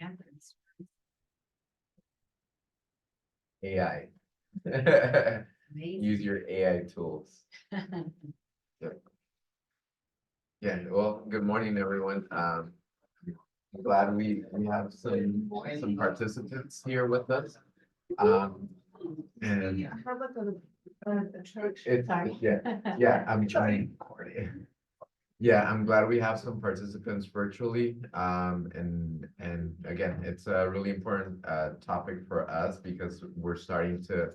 Anthony's. AI. Amazing. Use your AI tools. Yeah, well, good morning, everyone. I'm glad we have some participants here with us. And How about the church? yeah, I'm trying. Yeah, I'm glad we have some participants virtually. And again, it's a really important topic for us because we're starting to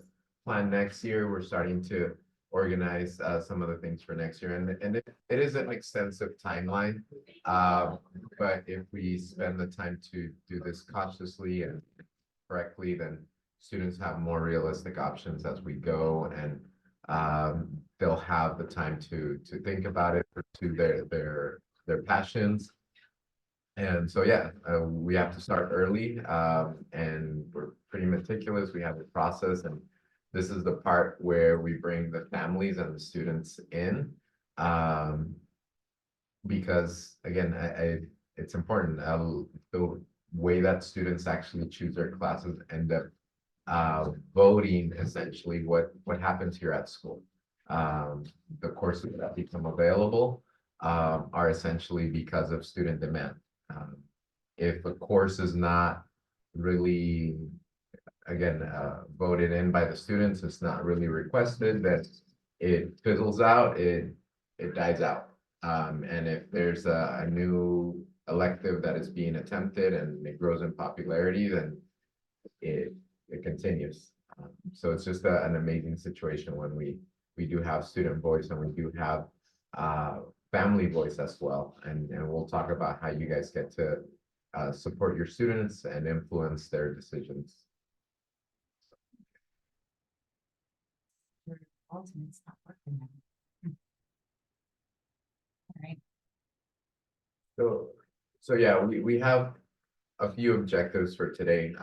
plan next year. We're starting to organize some of the things for next year, and it is an extensive timeline. But if we spend the time to do this cautiously and correctly, then students have more realistic options as we go, and they'll have the time to think about it, pursue their passions. And so, yeah, we have to start early, and we're pretty meticulous. We have the process, and this is the part where we bring the families and the students in, because again, it's important. The way that students actually choose their classes end up voting essentially what happens here at school. The courses that become available are essentially because of student demand. If a course is not really, again, voted in by the students, it's not really requested, that it fizzles out, it dies out. And if there's a new elective that is being attempted and it grows in popularity, then it continues. So it's just an amazing situation when we do have student voice, and we do have family voice as well. And we'll talk about how you guys get to support your students and influence their decisions. Your ultimate's not working now. All right. So yeah, we have a few objectives for today.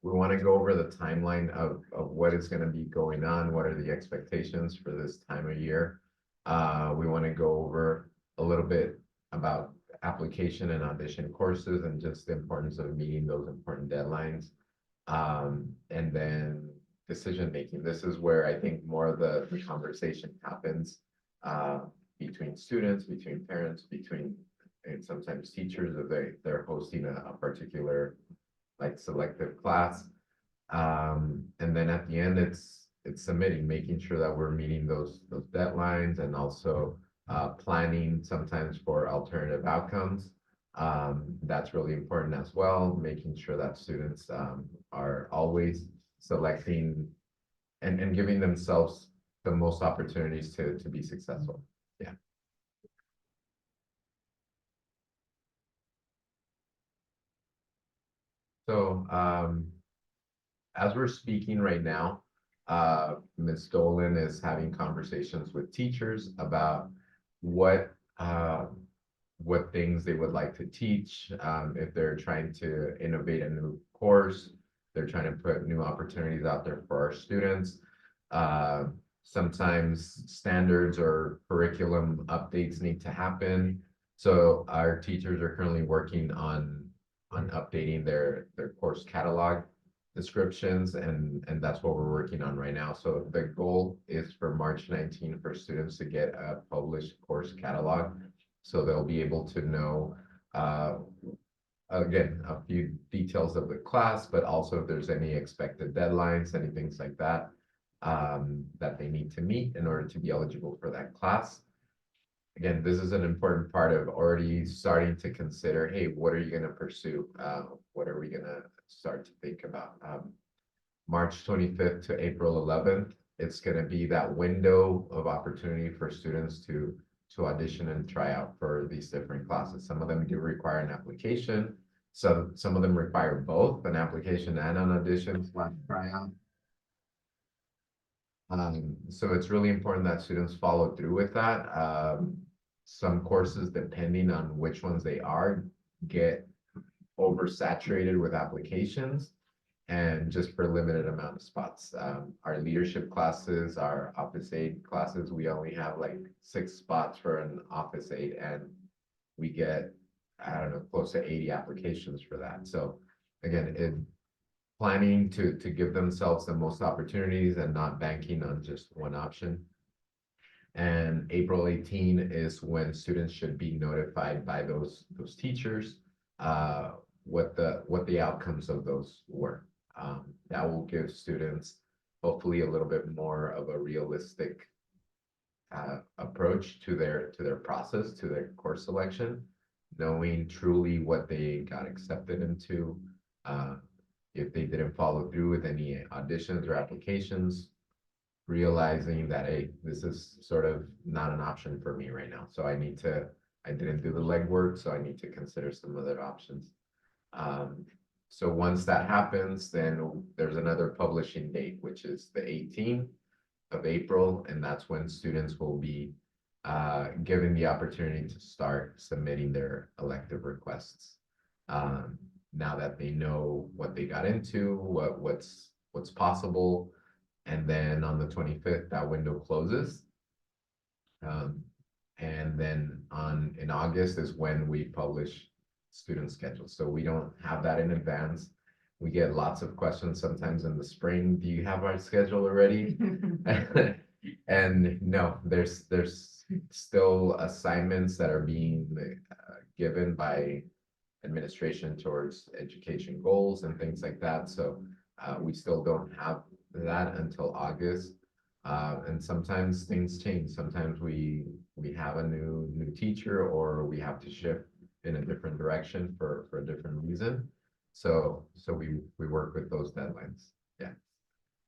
We want to go over the timeline of what is going to be going on, what are the expectations for this time of year. We want to go over a little bit about application and audition courses and just the importance of meeting those important deadlines. And then decision making. This is where I think more of the conversation happens between students, between parents, between and sometimes teachers if they're hosting a particular like selective class. And then at the end, it's submitting, making sure that we're meeting those deadlines, and also planning sometimes for alternative outcomes. That's really important as well, making sure that students are always selecting and giving themselves the most opportunities to be successful. Yeah. So as we're speaking right now, Ms. Dolan is having conversations with teachers about what things they would like to teach. If they're trying to innovate a new course, they're trying to put new opportunities out there for our students. Sometimes standards or curriculum updates need to happen. So our teachers are currently working on updating their course catalog descriptions, and that's what we're working on right now. So the goal is for March 19 for students to get a published course catalog, so they'll be able to know again a few details of the class, but also if there's any expected deadlines, any things like that that they need to meet in order to be eligible for that class. Again, this is an important part of already starting to consider, hey, what are you going to pursue? What are we going to start to think about? March 25th to April 11th, it's going to be that window of opportunity for students to audition and try out for these different classes. Some of them do require an application. So some of them require both an application and an audition / tryout. So it's really important that students follow through with that. Some courses, depending on which ones they are, get oversaturated with applications, and just for a limited amount of spots. Our leadership classes, our office aid classes, we only have like 6 spots for an office aid, and we get, I don't know, close to 80 applications for that. So again, planning to give themselves the most opportunities and not banking on just one option. And April 18 is when students should be notified by those teachers what the outcomes of those were. That will give students hopefully a little bit more of a realistic approach to their process, to their course selection, knowing truly what they got accepted into. If they didn't follow through with any auditions or applications, realizing that, hey, this is sort of not an option for me right now. So I didn't do the legwork, so I need to consider some other options. So once that happens, then there's another publishing date, which is the 18th of April, and that's when students will be given the opportunity to start submitting their elective requests. Now that they know what they got into, what's possible, and then on the 25th, that window closes. And then in August is when we publish student schedules. So we don't have that in advance. We get lots of questions sometimes in the spring. Do you have our schedule already? And no, there's still assignments that are being given by administration towards education goals and things like that. So we still don't have that until August. And sometimes things change. Sometimes we have a new teacher, or we have to shift in a different direction for a different reason. So we work with those deadlines. Yeah.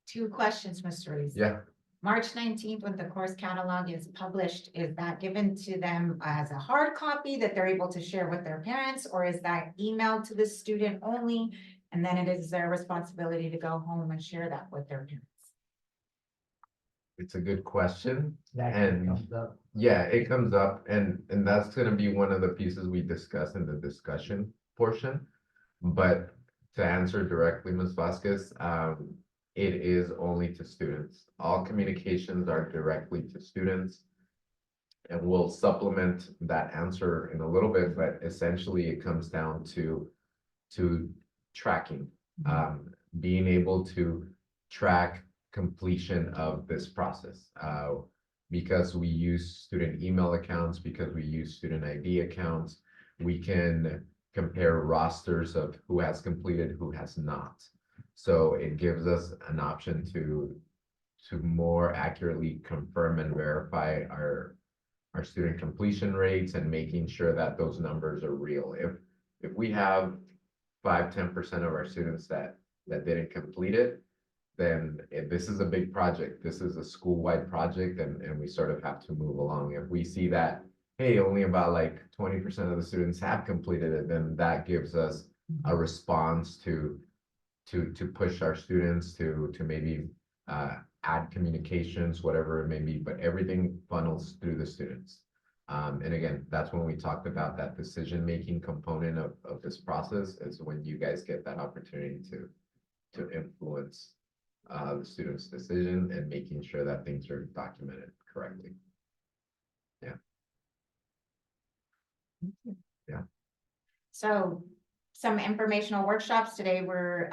Two questions, Mr. Reese. Yeah. March 19th, when the course catalog is published, is that given to them as a hard copy that they're able to share with their parents, or is that emailed to the student only? And then it is their responsibility to go home and share that with their parents? It's a good question. That And comes up. yeah, it comes up, and that's gonna be one of the pieces we discuss in the discussion portion. But to answer directly, Ms. Vasquez, it is only to students. All communications are directly to students. And we'll supplement that answer in a little bit, but essentially it comes down to tracking. Being able to track completion of this process. Because we use student email accounts, because we use student ID accounts, we can compare rosters of who has completed, who has not. So it gives us an option to more accurately confirm and verify our student completion rates, and making sure that those numbers are real. If we have 5–10% of our students that didn't complete it, then this is a big project. This is a school-wide project, and we sort of have to move along. If we see that, hey, only about like 20% of the students have completed it, then that gives us a response to push our students to maybe add communications, whatever it may be, but everything funnels through the students. And again, that's when we talked about that decision-making component of this process, is when you guys get that opportunity to influence the student's decision and making sure that things are documented correctly. So some informational workshops today were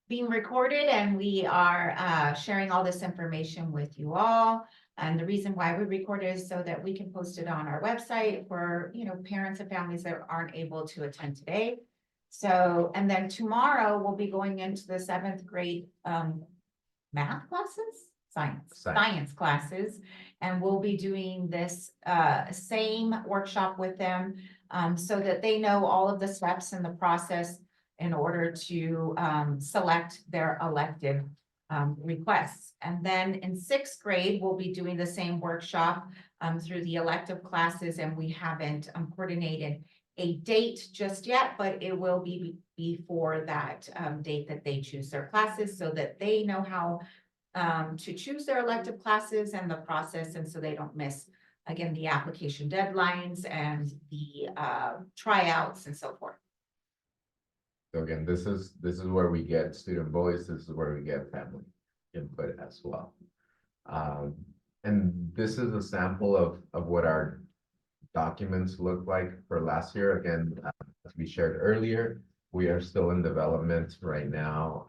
being recorded, and we are sharing all this information with you all. And the reason why we record it is so that we can post it on our website for, parents and families that aren't able to attend today. So, and then tomorrow we'll be going into the 7th grade math classes, science classes. And we'll be doing this same workshop with them, so that they know all of the steps in the process in order to select their elective requests. And then in 6th grade, we'll be doing the same workshop through the elective classes, and we haven't coordinated a date just yet, but it will be before that date that they choose their classes, so that they know how to choose their elective classes and the process, and so they don't miss, again, the application deadlines and the tryouts and so forth. So again, this is where we get student voice. This is where we get family input as well. And this is a sample of what our documents look like for last year. Again, as we shared earlier, we are still in development right now,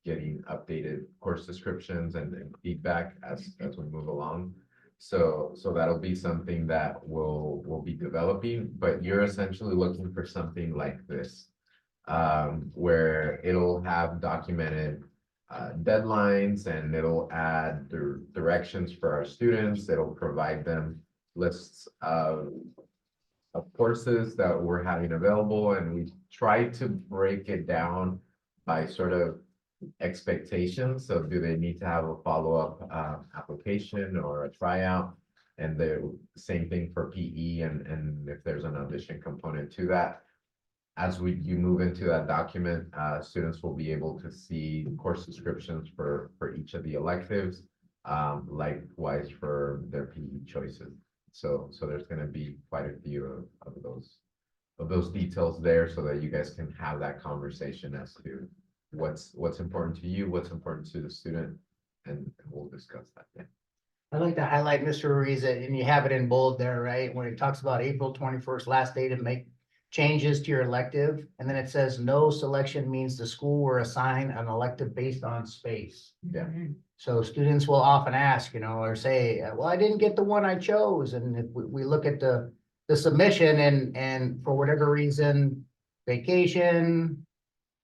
getting updated course descriptions and feedback as we move along. So that'll be something that we'll be developing, but you're essentially looking for something like this. Where it'll have documented deadlines and it'll add the directions for our students. It'll provide them lists of courses that we're having available, and we try to break it down by sort of expectations. So do they need to have a follow-up application or a tryout? And the same thing for PE and if there's an audition component to that. As you move into that document, students will be able to see course descriptions for each of the electives, likewise for their PE choices. So there's going to be quite a few of those details there, so that you guys can have that conversation as to what's important to you, what's important to the student, and we'll discuss that. Yeah. I'd like to highlight, Mr. Ruiz, and you have it in bold there, right? When it talks about April 21st, last day to make changes to your elective, and then it says no selection means the school will assign an elective based on space. Yeah. Mhm. So students will often ask, or say, well, I didn't get the one I chose. And if we look at the submission and for whatever reason, vacation,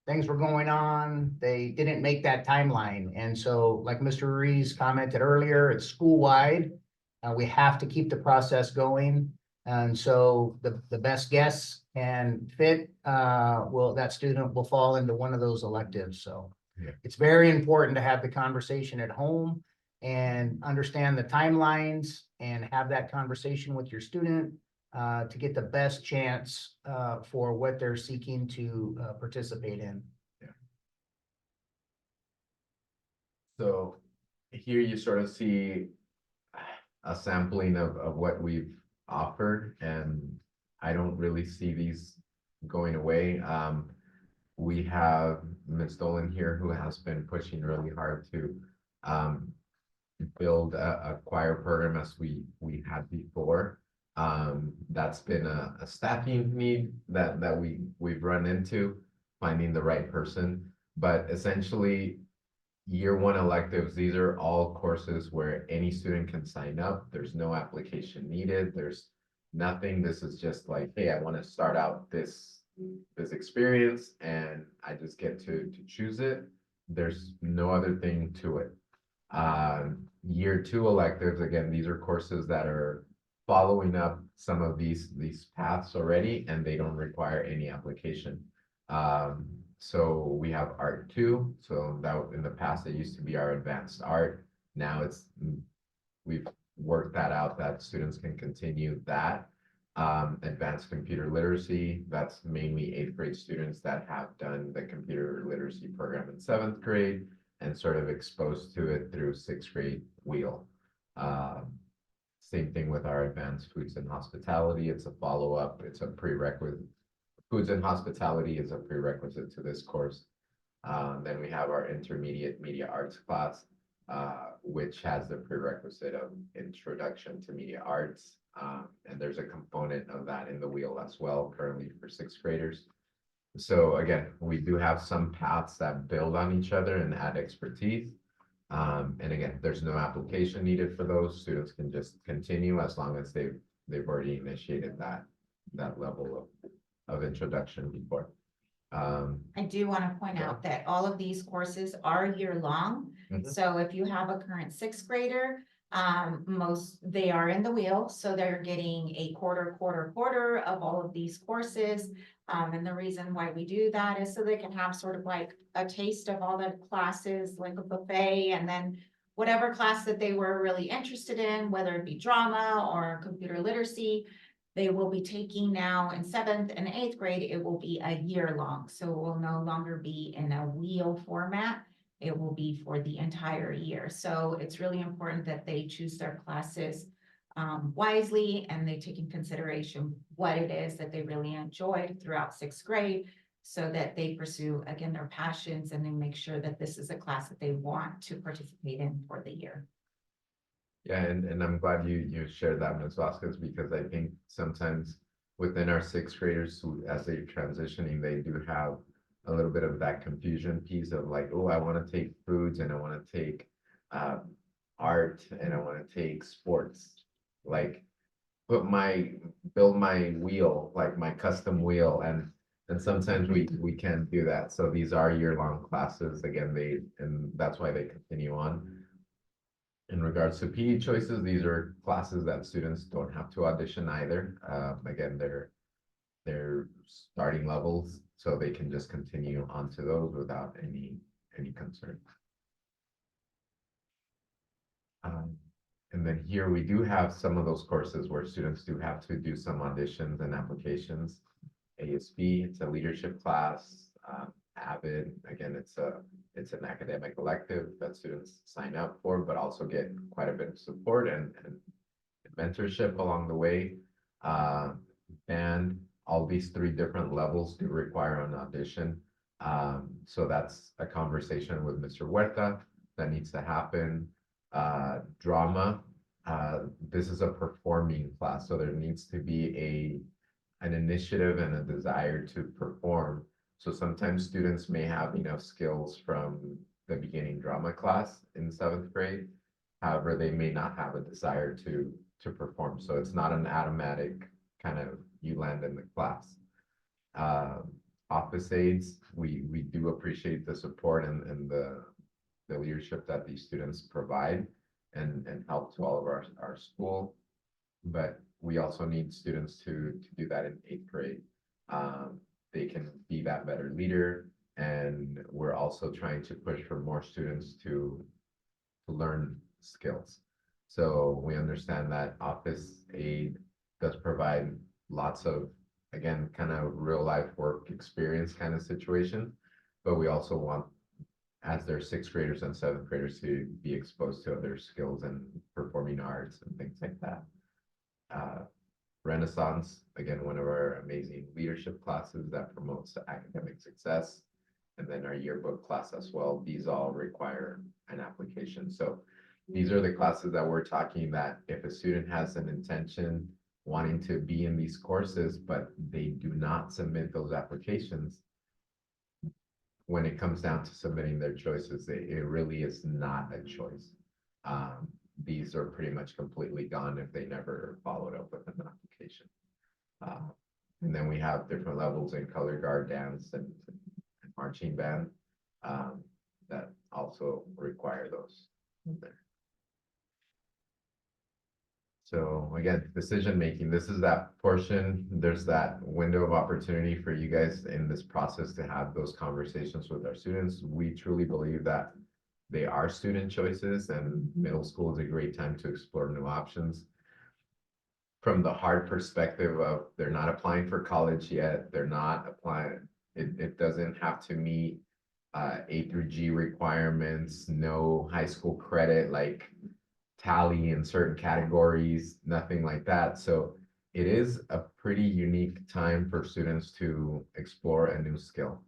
things were going on, they didn't make that timeline. And so like Mr. Ruiz commented earlier, it's school-wide. We have to keep the process going. And so the best guess and fit, that student will fall into one of those electives. So Yeah. it's very important to have the conversation at home and understand the timelines and have that conversation with your student to get the best chance for what they're seeking to participate in. So here you sort of see a sampling of what we've offered, and I don't really see these going away. We have Ms. Dolan here who has been pushing really hard to build a choir program as we had before. That's been a staffing need that we've run into, finding the right person. But essentially, year one electives, these are all courses where any student can sign up. There's no application needed. There's nothing. This is just like, hey, I want to start out this experience and I just get to choose it. There's no other thing to it. Year two electives, again, these are courses that are following up some of these paths already, and they don't require any application. So we have Art 2. So that in the past, it used to be our advanced art. Now we've worked that out that students can continue that. Advanced computer literacy, that's mainly 8th grade students that have done the computer literacy program in 7th grade and sort of exposed to it through 6th grade wheel. Same thing with our advanced foods and hospitality. It's a follow-up, it's a prerequisite. Foods and hospitality is a prerequisite to this course. Then we have our intermediate media arts class, which has the prerequisite of introduction to media arts. And there's a component of that in the wheel as well, currently for 6th graders. So again, we do have some paths that build on each other and add expertise. And again, there's no application needed for those. Students can just continue as long as they've already initiated that level of introduction before. I do want to point out that all of these courses are year-long. Mhm. So if you have a current 6th grader, they are in the wheel, so they're getting a quarter of all of these courses. And the reason why we do that is so they can have sort of like a taste of all the classes, like a buffet, and then whatever class that they were really interested in, whether it be drama or computer literacy, they will be taking now in 7th and 8th grade. It will be a year long, so it will no longer be in a wheel format. It will be for the entire year. So it's really important that they choose their classes wisely, and they take in consideration what it is that they really enjoy throughout 6th grade, so that they pursue, again, their passions, and they make sure that this is a class that they want to participate in for the year. Yeah, and I'm glad you shared that, Ms. Vasquez, because I think sometimes within our sixth graders, who, as they're transitioning, they do have a little bit of that confusion piece of like, oh, I want to take foods and I want to take art and I want to take sports. Like build my wheel, like my custom wheel, and sometimes we can't do that. So these are year-long classes. Again, and that's why they continue on. In regards to PE choices, these are classes that students don't have to audition either. Again, they're starting levels, so they can just continue onto those without any concern. And then here we do have some of those courses where students do have to do some auditions and applications. ASB, it's a leadership class. AVID, again, it's an academic elective that students sign up for, but also get quite a bit of support and mentorship along the way. And all these three different levels do require an audition. So that's a conversation with Mr. Huerta that needs to happen. Drama, this is a performing class, so there needs to be an initiative and a desire to perform. So sometimes students may have enough skills from the beginning drama class in 7th grade. However, they may not have a desire to perform. So it's not an automatic kind of you land in the class. Office aides, we do appreciate the support and the leadership that these students provide and help to all of our school. But we also need students to do that in 8th grade. They can be that better leader, and we're also trying to push for more students to learn skills. So we understand that office aid does provide lots of, again, kind of real life work experience kind of situation, but we also want, as they're 6th graders and 7th graders, to be exposed to other skills and performing arts and things like that. Renaissance, again, one of our amazing leadership classes that promotes academic success. And then our yearbook class as well. These all require an application. So these are the classes that we're talking that if a student has an intention wanting to be in these courses, but they do not submit those applications, when it comes down to submitting their choices, it really is not a choice. These are pretty much completely gone if they never followed up with an application. And then we have different levels in color guard, dance, and marching band that also require those there. So again, decision making, this is that portion. There's that window of opportunity for you guys in this process to have those conversations with our students. We truly believe that they are student choices, and middle school is a great time to explore new options. From the hard perspective of they're not applying for college yet, they're not applying, it doesn't have to meet A through G requirements, no high school credit like tally in certain categories, nothing like that. So it is a pretty unique time for students to explore a new skill.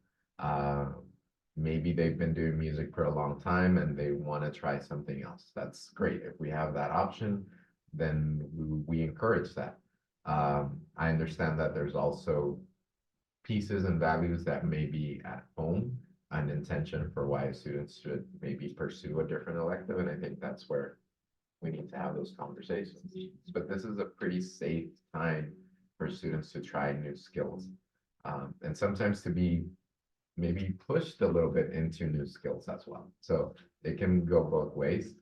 Maybe they've been doing music for a long time and they want to try something else. That's great. If we have that option, then we encourage that. I understand that there's also pieces and values that may be at home, an intention for why students should maybe pursue a different elective. And I think that's where we need to have those conversations. But this is a pretty safe time for students to try new skills. And sometimes to be maybe pushed a little bit into new skills as well. So it can go both ways.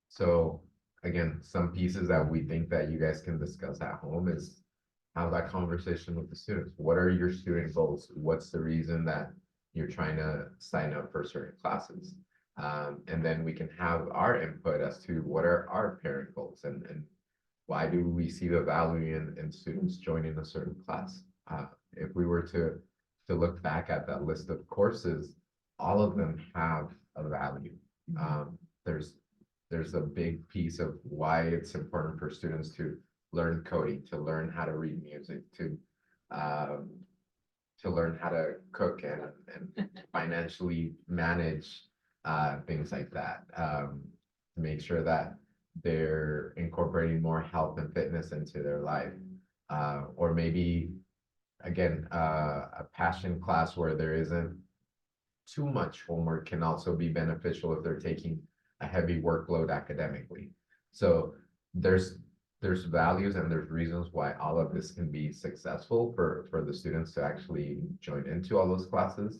So again, some pieces that we think that you guys can discuss at home is have that conversation with the students. What are your student goals? What's the reason that you're trying to sign up for certain classes? And then we can have our input as to what are our parent goals and why do we see the value in students joining a certain class? If we were to look back at that list of courses, all of them have a value. There's a big piece of why it's important for students to learn coding, to learn how to read music, to learn how to cook and financially manage things like that. To make sure that they're incorporating more health and fitness into their life. Or maybe, again, a passion class where there isn't too much homework can also be beneficial if they're taking a heavy workload academically. So there's values and there's reasons why all of this can be successful for the students to actually join into all those classes.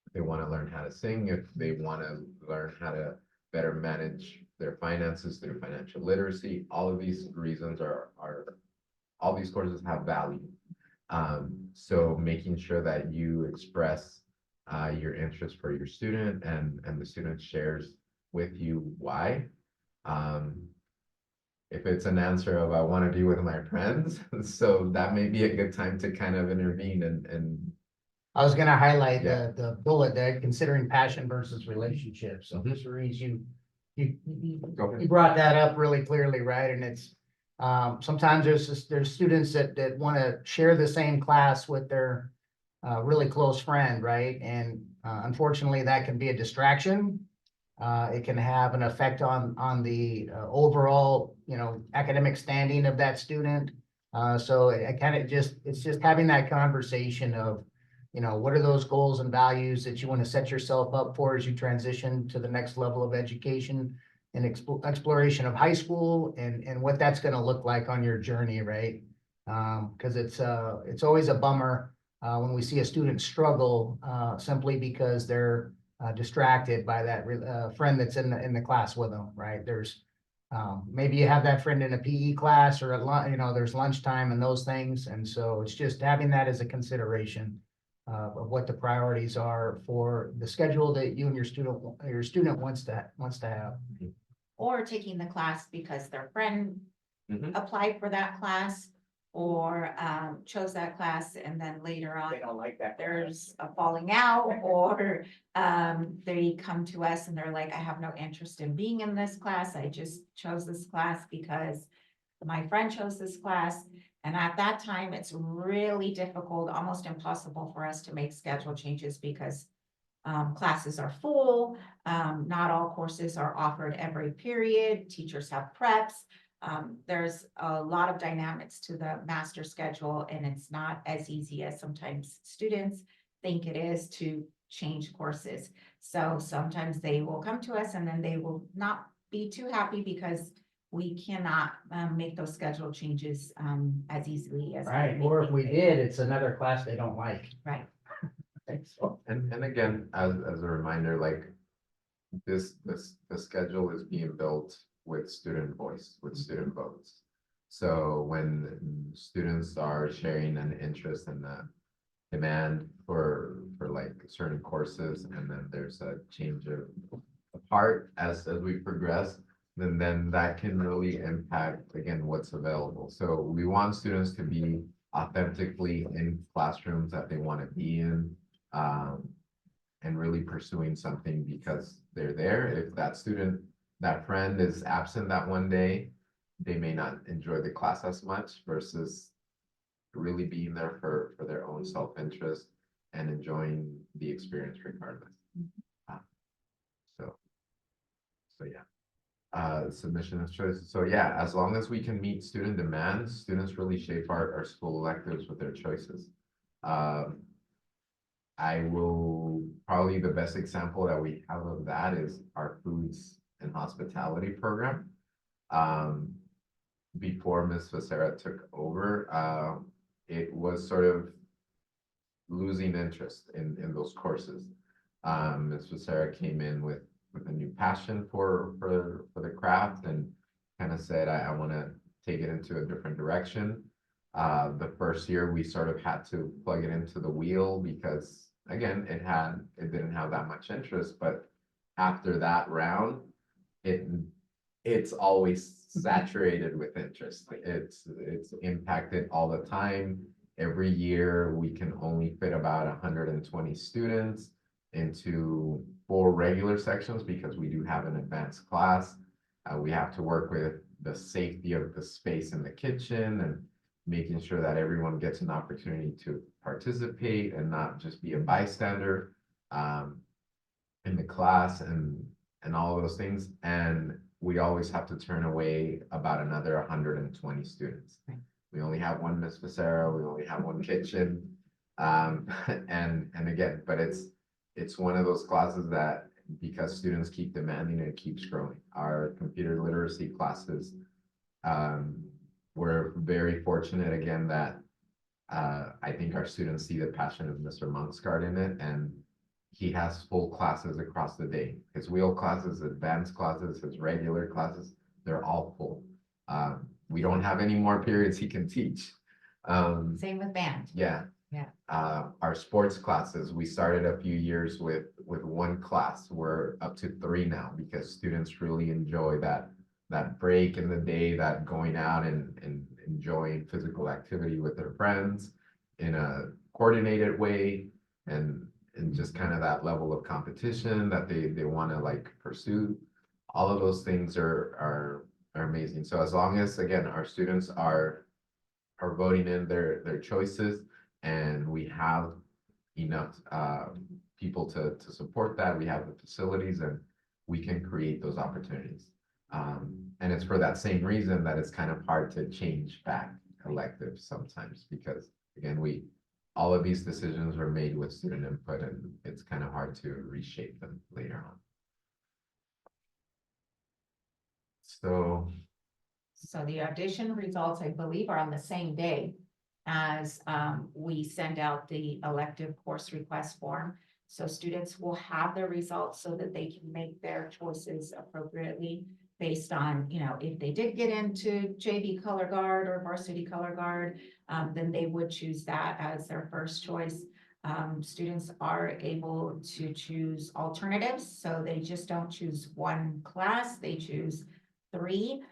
If they want to learn how to sing, if they want to learn how to better manage their finances through financial literacy, all of these reasons are all these courses have value. So making sure that you express your interest for your student and the student shares with you why. If it's an answer of I want to be with my friends, so that may be a good time to kind of intervene and I was gonna highlight Yeah. the bullet there, considering passion versus relationships. So Mhm. Cerise, you go ahead. you brought that up really clearly, right? And it's, sometimes there's students that want to share the same class with their really close friend, right? And unfortunately, that can be a distraction. It can have an effect on the overall, academic standing of that student. So it kind of it's just having that conversation of, what are those goals and values that you want to set yourself up for as you transition to the next level of education and exploration of high school and what that's going to look like on your journey, right? Because it's always a bummer when we see a student struggle simply because they're distracted by that friend that's in the class with them, right? There's maybe you have that friend in a PE class or at lunch, there's lunchtime and those things, and so it's just having that as a consideration of what the priorities are for the schedule that you and your student wants to have. Or taking the class because their friend Mhm. applied for that class or chose that class and then later on don't like that. there's a falling out or they come to us and they're like, I have no interest in being in this class. I just chose this class because my friend chose this class. And at that time, it's really difficult, almost impossible for us to make schedule changes because classes are full. Not all courses are offered every period. Teachers have preps. There's a lot of dynamics to the master schedule, and it's not as easy as sometimes students think it is to change courses. So sometimes they will come to us and then they will not be too happy because we cannot make those schedule changes as easily as. Right, they or if think we they did, would. it's another class they don't like. Right. So, And again, as a reminder, like the schedule is being built with student voice, with student votes. So when students are sharing an interest in the demand for like certain courses, and then there's a change of heart as we progress, then that can really impact, again, what's available. So we want students to be authentically in classrooms that they want to be in, and really pursuing something because they're there. If that friend is absent that one day, they may not enjoy the class as much versus really being there for their own self-interest and enjoying the experience regardless. So yeah, submission of choices. So yeah, as long as we can meet student demands, students really shape our school electives with their choices. I will, probably the best example that we have of that is our foods and hospitality program. Before Ms. Becerra took over, it was sort of losing interest in those courses. Ms. Becerra came in with a new passion for the craft and kind of said, I want to take it into a different direction. The first year we sort of had to plug it into the wheel because again, it didn't have that much interest, but after that round, it's always saturated with interest. It's impacted all the time. Every year, we can only fit about 120 students into 4 regular sections because we do have an advanced class. We have to work with the safety of the space in the kitchen and making sure that everyone gets an opportunity to participate and not just be a bystander in the class and all of those things. And we always have to turn away about another 120 students. Right. We only have one Miss Becerra, we only have one kitchen. And again, but it's one of those classes that, because students keep demanding, it keeps growing. Our computer literacy classes, we're very fortunate again that I think our students see the passion of Mr. Monksgard in it, and he has full classes across the day. His wheel classes, advanced classes, his regular classes, they're all full. We don't have any more periods he can teach. Same with band. Yeah. Yeah. Our sports classes, we started a few years with one class. We're up to 3 now because students really enjoy that break in the day, that going out and enjoying physical activity with their friends in a coordinated way, and just kind of that level of competition that they want to like pursue. All of those things are amazing. So as long as, again, our students are voting in their choices, and we have enough people to support that, we have the facilities, and we can create those opportunities. And it's for that same reason that it's kind of hard to change back electives sometimes, because again, all of these decisions were made with student input, and it's kind of hard to reshape them later on. So the audition results, I believe, are on the same day as we send out the elective course request form. So students will have their results so that they can make their choices appropriately based on, if they did get into JV color guard or varsity color guard, then they would choose that as their first choice. Students are able to choose alternatives, so they just don't choose one class, they choose 3,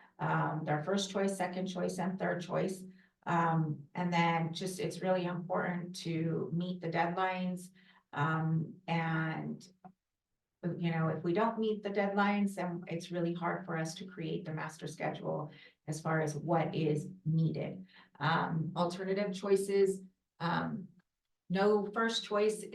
their first choice, second choice, and third choice. And then it's really important to meet the deadlines. And if we don't meet the deadlines, then it's really hard for us to create the master schedule as far as what is needed. Alternative choices, no first choice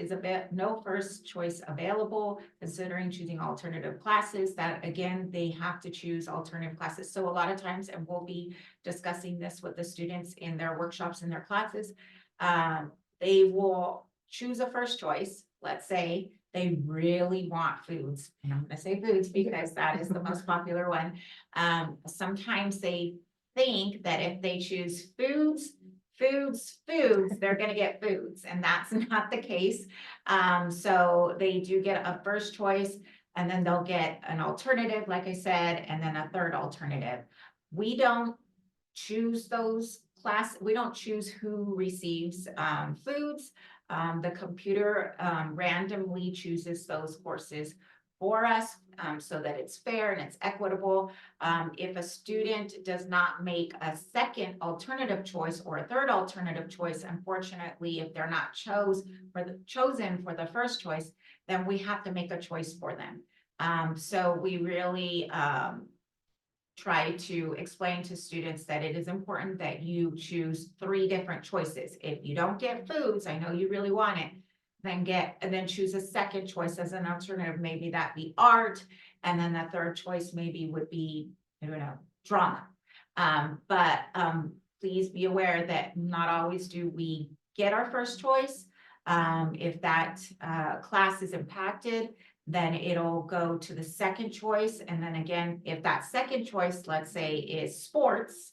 available, considering choosing alternative classes. That again, they have to choose alternative classes. So a lot of times, and we'll be discussing this with the students in their workshops in their classes, they will choose a first choice. Let's say they really want foods, and I'm gonna say foods because that is the most popular one. Sometimes they think that if they choose foods, they're gonna get foods, and that's not the case. So they do get a first choice, and then they'll get an alternative, like I said, and then a third alternative. We don't choose we don't choose who receives foods. The computer randomly chooses those courses for us, so that it's fair and it's equitable. If a student does not make a second alternative choice or a third alternative choice, unfortunately, if they're not chosen for the first choice, then we have to make a choice for them. So we really try to explain to students that it is important that you choose 3 different choices. If you don't get foods, I know you really want it, then choose a second choice as an alternative. Maybe that be art, and then the third choice maybe would be, I don't know, drama. But please be aware that not always do we get our first choice. If that class is impacted, then it'll go to the second choice. And then again, if that second choice, let's say, is sports,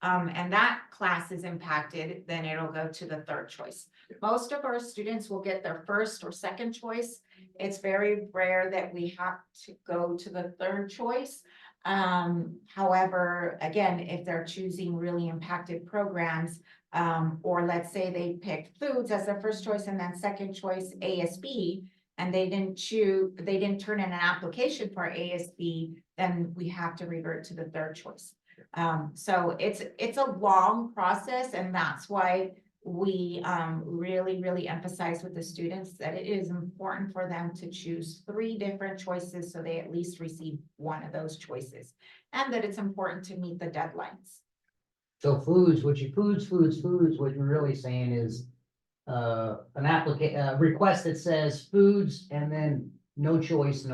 and that class is impacted, then it'll go to the third choice. Most of our students will get their first or second choice. It's very rare that we have to go to the third choice. However, again, if they're choosing really impacted programs, or let's say they picked foods as their first choice and then second choice ASB, and they didn't turn in an application for ASB, then we have to revert to the third choice. So it's a long process, and that's why we really emphasize with the students that it is important for them to choose 3 different choices, so they at least receive one of those choices, and that it's important to meet the deadlines. So foods, what you're really saying is a request that says foods and then no choice.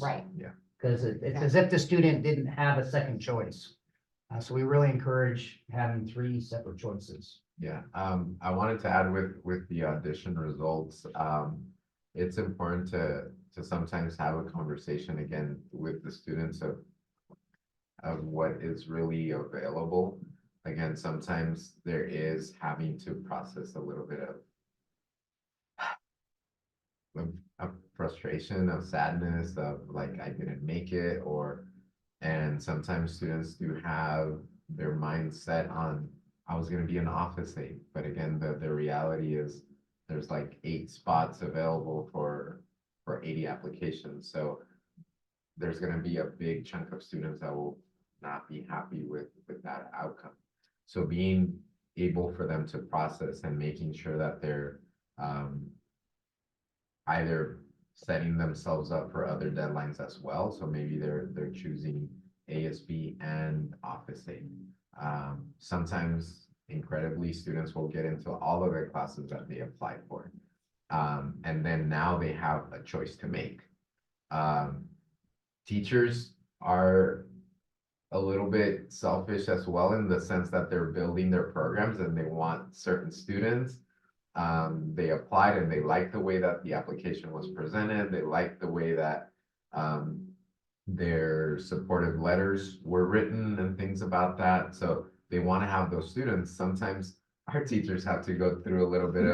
Right. Because it's as if the student didn't have a second choice. So we really encourage having 3 separate choices. Yeah, I wanted to add with the audition results, it's important to sometimes have a conversation again with the students of what is really available. Again, sometimes there is having to process a little bit of frustration, of sadness, of like, I didn't make it, and sometimes students do have their mind set on, I was gonna be an office aide, but again, the reality is there's like 8 spots available for 80 applications, so there's gonna be a big chunk of students that will not be happy with that outcome. So being able for them to process and making sure that they're either setting themselves up for other deadlines as well. So maybe they're choosing ASB and Office aid. Sometimes incredibly students will get into all of the classes that they applied for. And then now they have a choice to make. Teachers are a little bit selfish as well in the sense that they're building their programs and they want certain students. They applied and they liked the way that the application was presented. They liked the way that their supportive letters were written and things about that. So they want to have those students. Sometimes our teachers have to go through a little bit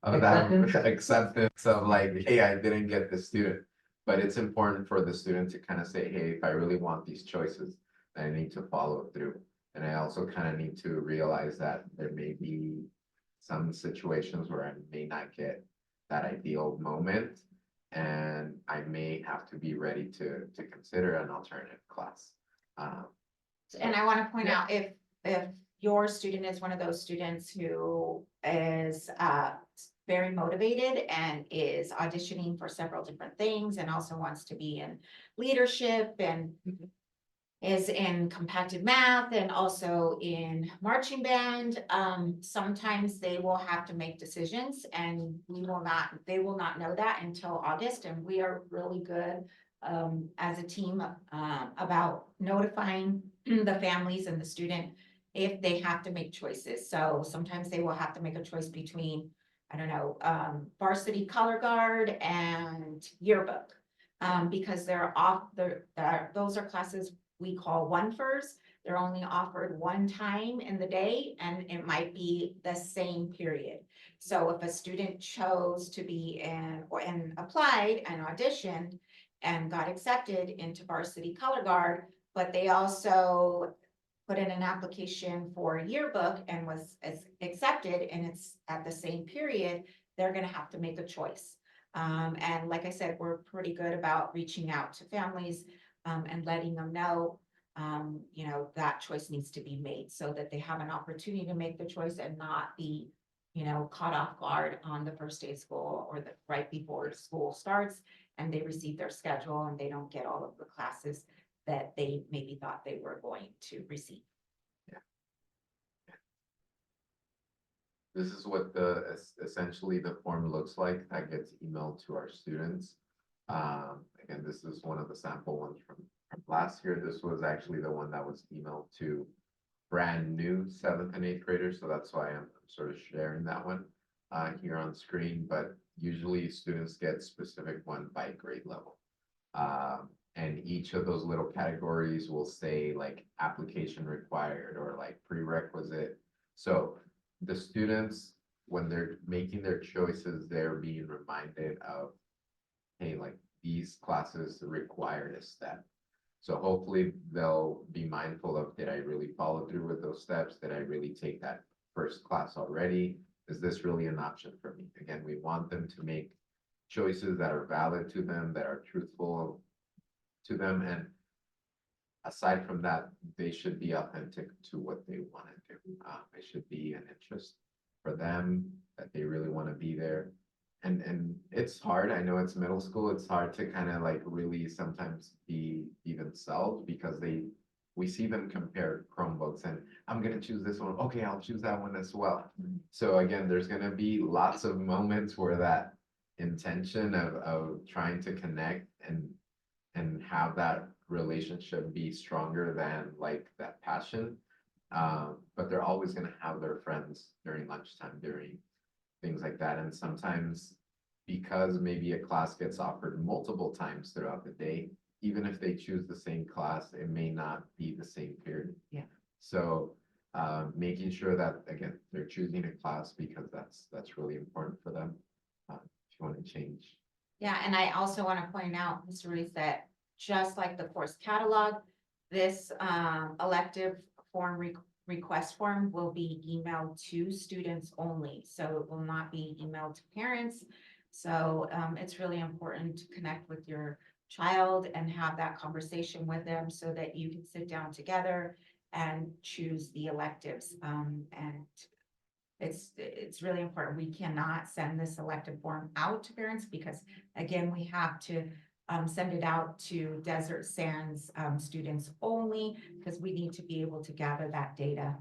of that acceptance of like, hey, I didn't get the student. But it's important for the student to kind of say, hey, if I really want these choices, I need to follow through. And I also kind of need to realize that there may be some situations where I may not get that ideal moment, and I may have to be ready to consider an alternative class. And I want to point out, if your student is one of those students who is very motivated and is auditioning for several different things and also wants to be in leadership and is in compacted math and also in marching band, sometimes they will have to make decisions, and they will not know that until August, and we are really good as a team about notifying the families and the student if they have to make choices. So sometimes they will have to make a choice between, I don't know, varsity color guard and yearbook, because those are classes we call one-fers. They're only offered one time in the day, and it might be the same period. So if a student chose to be and applied and auditioned and got accepted into varsity color guard, but they also put in an application for a yearbook and was accepted, and it's at the same period, they're gonna have to make a choice. And like I said, we're pretty good about reaching out to families and letting them know, that choice needs to be made so that they have an opportunity to make the choice and not be, caught off guard on the first day of school or right before school starts, and they receive their schedule and they don't get all of the classes that they maybe thought they were going to receive. This is what essentially the form looks like that gets emailed to our students. Again, this is one of the sample ones from last year. This was actually the one that was emailed to brand new 7th and 8th graders. So that's why I'm sort of sharing that one here on screen, but usually students get specific one by grade level. And each of those little categories will say like application required or like prerequisite. So the students, when they're making their choices, they're being reminded of, hey, like these classes require a step. So hopefully they'll be mindful of, did I really follow through with those steps? Did I really take that first class already? Is this really an option for me? Again, we want them to make choices that are valid to them, that are truthful to them. And aside from that, they should be authentic to what they want to do. It should be an interest for them, that they really want to be there. And it's hard. I know it's middle school. It's hard to kind of like really sometimes be themselves, because we see them compare Chromebooks and I'm going to choose this one. Okay, I'll choose that one as well. So again, there's going to be lots of moments where that intention of trying to connect and have that relationship be stronger than like that passion. But they're always gonna have their friends during lunchtime, during things like that, and sometimes because maybe a class gets offered multiple times throughout the day, even if they choose the same class, it may not be the same period. Yeah. So, making sure that, again, they're choosing a class because that's really important for them. If you want to change. Yeah, and I also want to point out, Mr. Ruiz, that just like the course catalog, this elective form request form will be emailed to students only, so it will not be emailed to parents. So it's really important to connect with your child and have that conversation with them so that you can sit down together and choose the electives. And it's really important. We cannot send this elective form out to parents because, again, we have to send it out to Desert Sands students only, because we need to be able to gather that data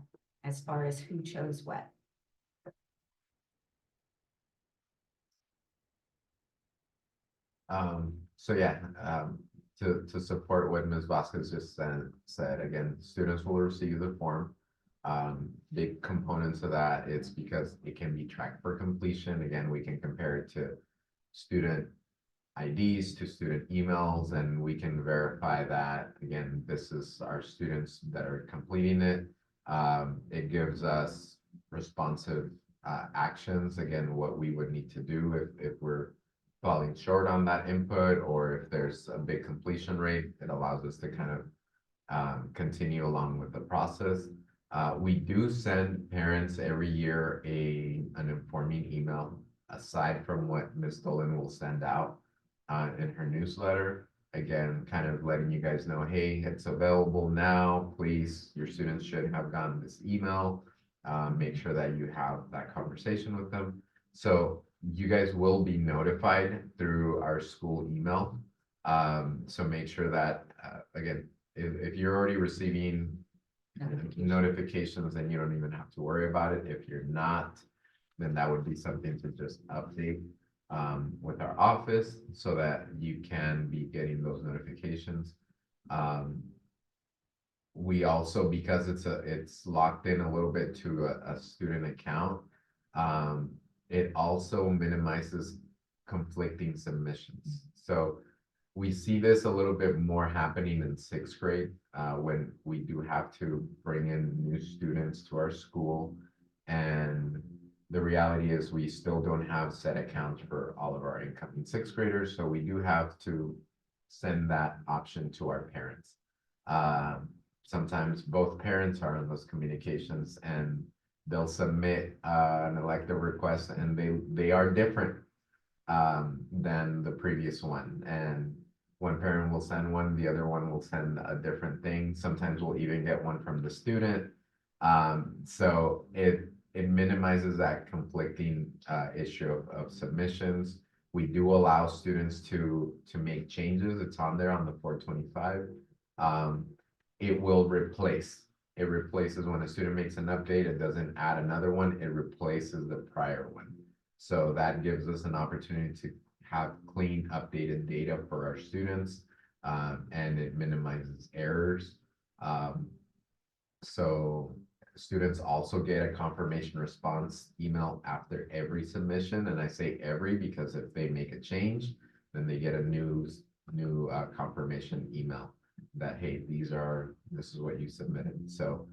as far as who chose what. So yeah, to support what Ms. Vasquez just said, again, students will receive the form. Big components of that, it's because it can be tracked for completion. Again, we can compare it to student IDs, to student emails, and we can verify that, again, this is our students that are completing it. It gives us responsive actions, again, what we would need to do if we're falling short on that input, or if there's a big completion rate, it allows us to kind of continue along with the process. We do send parents every year an informing email, aside from what Ms. Dolan will send out in her newsletter. Again, kind of letting you guys know, hey, it's available now. Please, your students should have gotten this email. Make sure that you have that conversation with them. So you guys will be notified through our school email. So make sure that, again, if you're already receiving notifications, then you don't even have to worry about it. If you're not, then that would be something to just update with our office so that you can be getting those notifications. We also, because it's locked in a little bit to a student account, it also minimizes conflicting submissions. So we see this a little bit more happening in 6th grade when we do have to bring in new students to our school. And the reality is we still don't have set accounts for all of our incoming 6th graders. So we do have to send that option to our parents. Sometimes both parents are in those communications and they'll submit an elective request and they are different than the previous one. And one parent will send one, the other one will send a different thing. Sometimes we'll even get one from the student. So it minimizes that conflicting issue of submissions. We do allow students to make changes. It's on there on the 425. It will replace. It replaces when a student makes an update, it doesn't add another one, it replaces the prior one. So that gives us an opportunity to have clean, updated data for our students, and it minimizes errors. So students also get a confirmation response email after every submission, and I say every because if they make a change, then they get a new confirmation email that, hey, this is what you submitted. So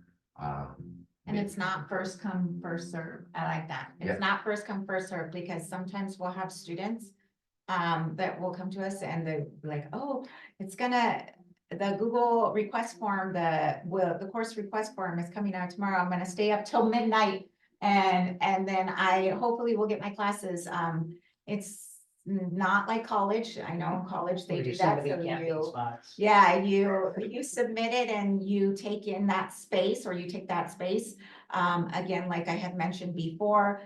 And it's not first come, first serve. I like that. Yeah. It's not first come, first serve, because sometimes we'll have students that will come to us and they're like, oh, the Google request form, the course request form is coming out tomorrow. I'm gonna stay up till midnight and then I hopefully will get my classes. It's not like college. I know in college they do that. So yeah, you submit it and you take in that space, or you take that space. Again, like I had mentioned before,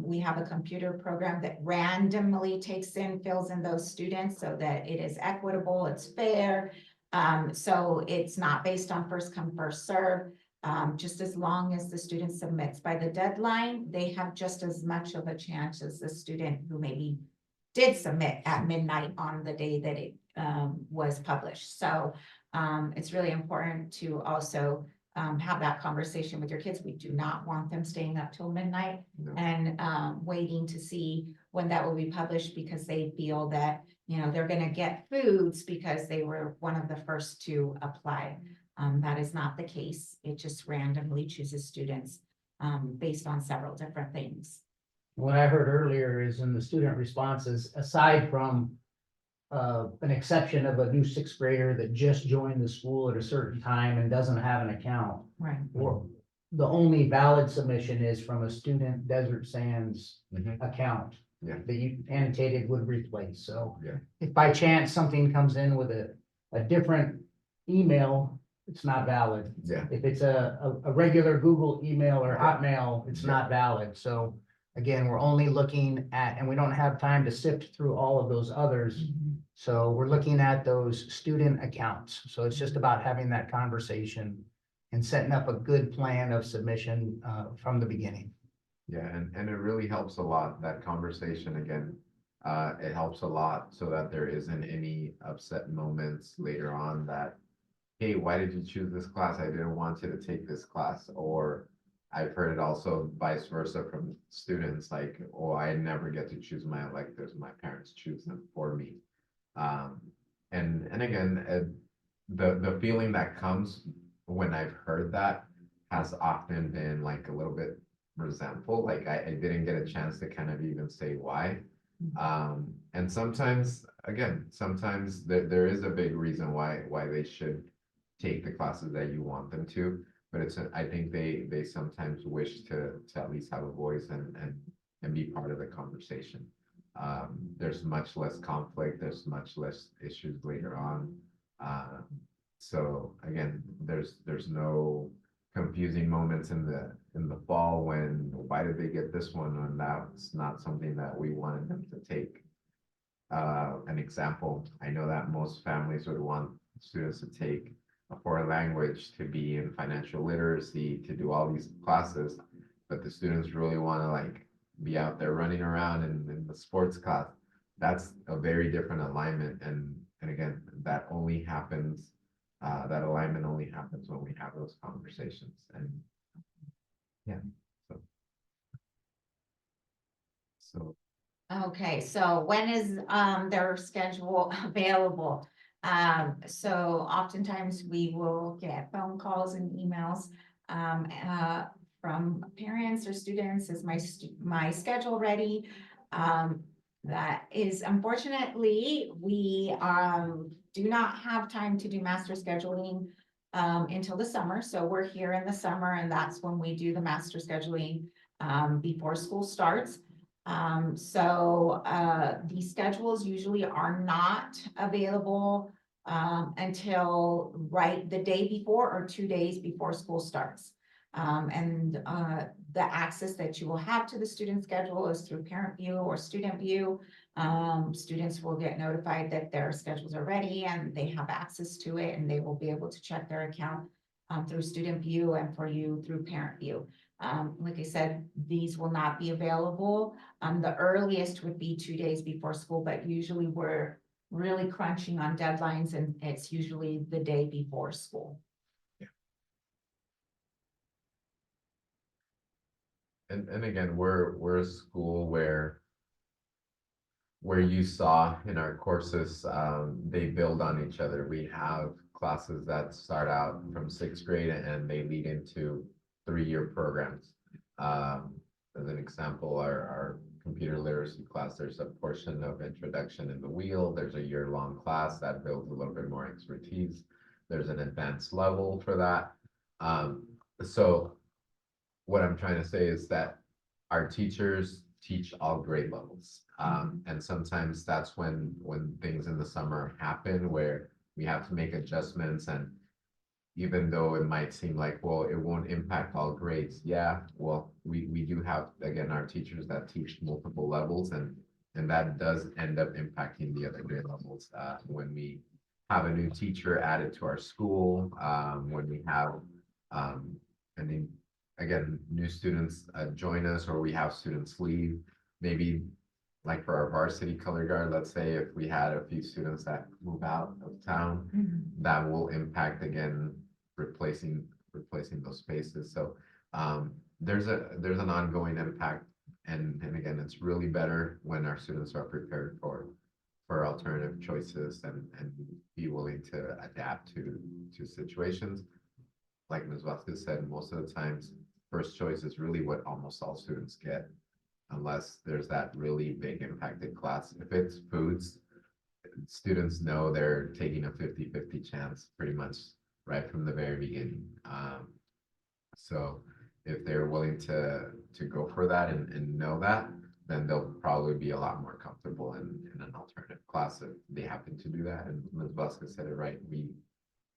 we have a computer program that randomly fills in those students so that it is equitable, it's fair. So it's not based on first come, first serve. Just as long as the student submits by the deadline, they have just as much of a chance as the student who maybe did submit at midnight on the day that it was published. So it's really important to also have that conversation with your kids. We do not want them staying up till midnight No. and waiting to see when that will be published because they feel that, you know, they're gonna get foods because they were one of the first to apply. That is not the case. It just randomly chooses students based on several different things. What I heard earlier is in the student responses, aside from an exception of a new sixth grader that just joined the school at a certain time and doesn't have an account, Right. or the only valid submission is from a student Desert Sands Mhm. account. Yeah. That you annotated would replace, so. Yeah. If by chance something comes in with a different email, it's not valid. Yeah. If it's a regular Google email or Yeah. Hotmail, it's Yeah. not valid, so. Again, we're only looking at, and we don't have time to sift through all of those others. So we're looking at those student accounts. So it's just about having that conversation and setting up a good plan of submission from the beginning. Yeah, and it really helps a lot, that conversation again. It helps a lot so that there isn't any upset moments later on that, hey, why did you choose this class? I didn't want you to take this class. Or I've heard it also vice versa from students, like, oh, I never get to choose my electives. My parents choose them for me. And again, the feeling that comes when I've heard that has often been like a little bit resentful, like I didn't get a chance to kind of even say why. And sometimes, again, sometimes there is a big reason why they should take the classes that you want them to, but I think they sometimes wish to at least have a voice and be part of the conversation. There's much less conflict, there's much less issues later on. So again, there's no confusing moments in the fall when, why did they get this one? And that's not something that we wanted them to take. An example, I know that most families would want students to take a foreign language, to be in financial literacy, to do all these classes, but the students really want to like be out there running around in the sports class. That's a very different alignment, and again, that only happens, that alignment only happens when we have those conversations. And yeah, so Okay, so when is their schedule available? So oftentimes we will get phone calls and emails from parents or students, is my schedule ready? That is, unfortunately, we do not have time to do master scheduling until the summer. So we're here in the summer, and that's when we do the master scheduling before school starts. The schedules usually are not available until right the day before or 2 days before school starts. The access that you will have to the student schedule is through Parent View or Student View. Students will get notified that their schedules are ready and they have access to it, and they will be able to check their account through Student View, and for you through Parent View. Like I said, these will not be available. The earliest would be 2 days before school, but usually we're really crunching on deadlines, and it's usually the day before school. and again, we're a school where you saw in our courses, they build on each other. We have classes that start out from sixth grade and they lead into 3-year programs. As an example, our computer literacy class, there's a portion of introduction in the wheel. There's a year-long class that builds a little bit more expertise. There's an advanced level for that. So what I'm trying to say is that our teachers teach all grade levels. And sometimes that's when things in the summer happen where we have to make adjustments. And even though it might seem like, well, it won't impact all grades. Yeah, well, we do have, again, our teachers that teach multiple levels, and that does end up impacting the other grade levels. When we have a new teacher added to our school, when we have, again, new students join us, or we have students leave, maybe like for our varsity color guard, let's say if we had a few students that move out of town, that will impact again, replacing those spaces. So there's an ongoing impact. And again, it's really better when our students are prepared for alternative choices and be willing to adapt to situations. Like Ms. Vasquez said, most of the times, first choice is really what almost all students get. Unless there's that really big impacted class. If it's foods, students know they're taking a 50-50 chance pretty much right from the very beginning. So if they're willing to go for that and know that, then they'll probably be a lot more comfortable in an alternative class if they happen to do that. And Ms. Vasquez said it right.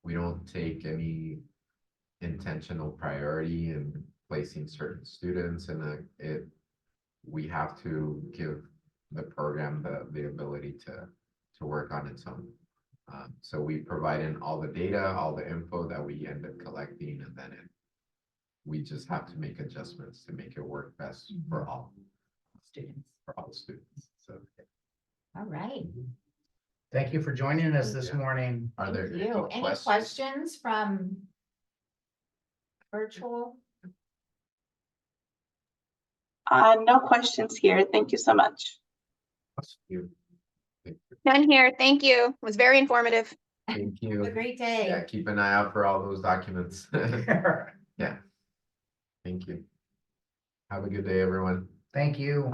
We don't take any intentional priority in placing certain students in we have to give the program the ability to work on its own. So we provide in all the data, all the info that we end up collecting, and then we just have to make adjustments to make it work best for all Students. the students. So All right. Thank you for joining us this Yeah. morning. are there Thank you. Any questions from virtual? No questions here. Thank you so much. You. None here. Thank you. It was very informative. Thank Have a you. great Yeah, day. keep an eye out for all those documents. Yeah. Thank you. Have a good day, everyone. Thank you.